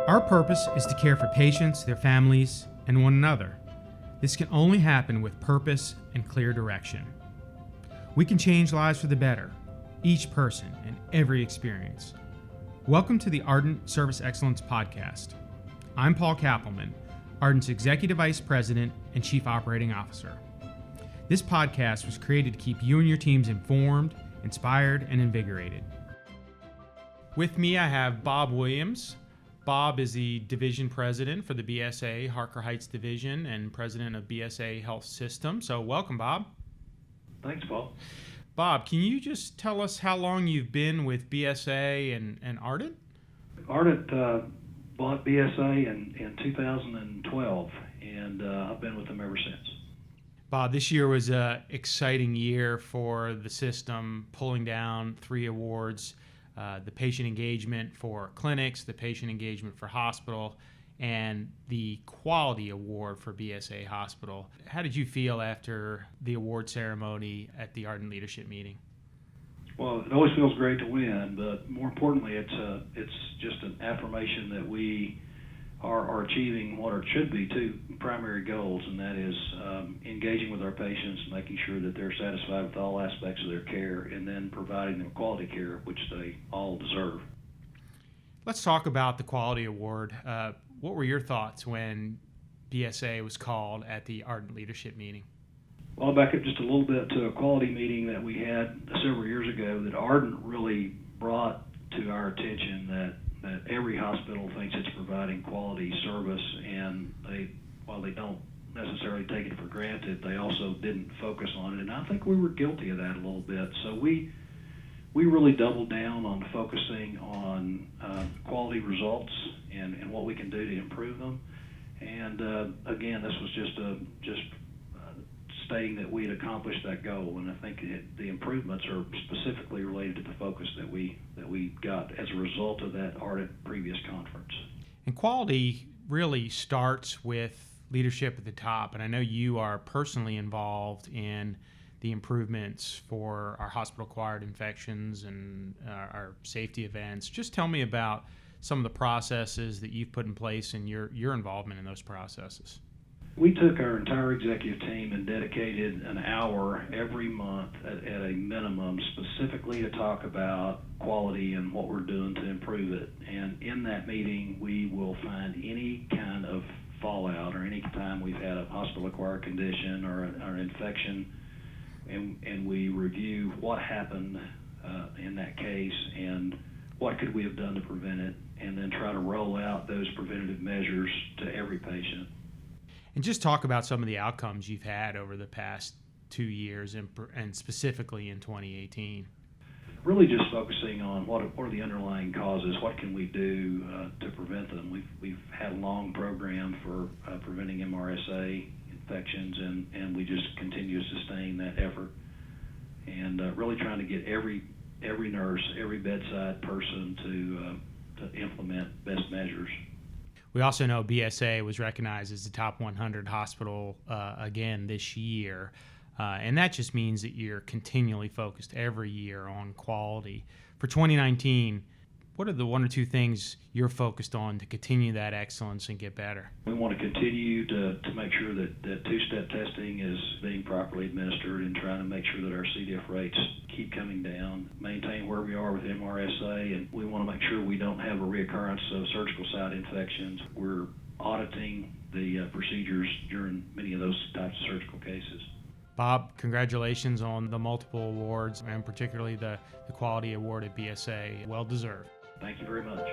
Our purpose is to care for patients, their families, and one another. This can only happen with purpose and clear direction. We can change lives for the better, each person and every experience. Welcome to the Ardent Service Excellence Podcast. I'm Paul Kappelman, Ardent's Executive Vice President and Chief Operating Officer. This podcast was created to keep you and your teams informed, inspired, and invigorated. With me, I have Bob Williams. Bob is the Division President for the BSA Harker Heights Division and President of BSA Health System. So welcome, Bob. Thanks, Paul. Bob, can you just tell us how long you've been with BSA and Ardent? Ardent bought BSA in 2012, and I've been with them ever since. Bob, this year was an exciting year for the system, pulling down 3 awards. The patient engagement for clinics, the patient engagement for hospital, and the quality award for BSA Hospital. How did you feel after the award ceremony at the Ardent Leadership Meeting? Well, it always feels great to win, but more importantly, it's just an affirmation that we are achieving what it should be 2 primary goals, and that is engaging with our patients, making sure that they're satisfied with all aspects of their care, and then providing them quality care, which they all deserve. Let's talk about the quality award. What were your thoughts when BSA was called at the Ardent Leadership Meeting? Well, I'll back up just a little bit to a quality meeting that we had several years ago that Ardent really brought to our attention that every hospital thinks it's providing quality service, and while they don't necessarily take it for granted, they also didn't focus on it, and I think we were guilty of that a little bit. So we really doubled down on focusing on quality results and what we can do to improve them. And again, this was just stating that we had accomplished that goal, and I think the improvements are specifically related to the focus that we got as a result of that Ardent previous conference. And quality really starts with leadership at the top, and I know you are personally involved in the improvements for our hospital-acquired infections and our safety events. Just tell me about some of the processes that you've put in place and your involvement in those processes. We took our entire executive team and dedicated an hour every month at a minimum specifically to talk about quality and what we're doing to improve it. And in that meeting, we will find any kind of fallout or any time we've had a hospital-acquired condition or an infection, and we review what happened in that case and what could we have done to prevent it, and then try to roll out those preventative measures to every patient. And just talk about some of the outcomes you've had over the past 2 years and specifically in 2018. Really just focusing on what are the underlying causes, what can we do to prevent them. We've had a long program for preventing MRSA infections, and we just continue to sustain that effort. And really trying to get every nurse, every bedside person to implement best measures. We also know BSA was recognized as the top 100 hospital again this year, and that just means that you're continually focused every year on quality. For 2019, what are the 1 or 2 things you're focused on to continue that excellence and get better? We want to continue to make sure that 2-step testing is being properly administered and trying to make sure that our C. diff rates keep coming down, maintain where we are with MRSA, and we want to make sure we don't have a reoccurrence of surgical site infections. We're auditing the procedures during many of those types of surgical cases. Bob, congratulations on the multiple awards and particularly the quality award at BSA. Well deserved. Thank you very much.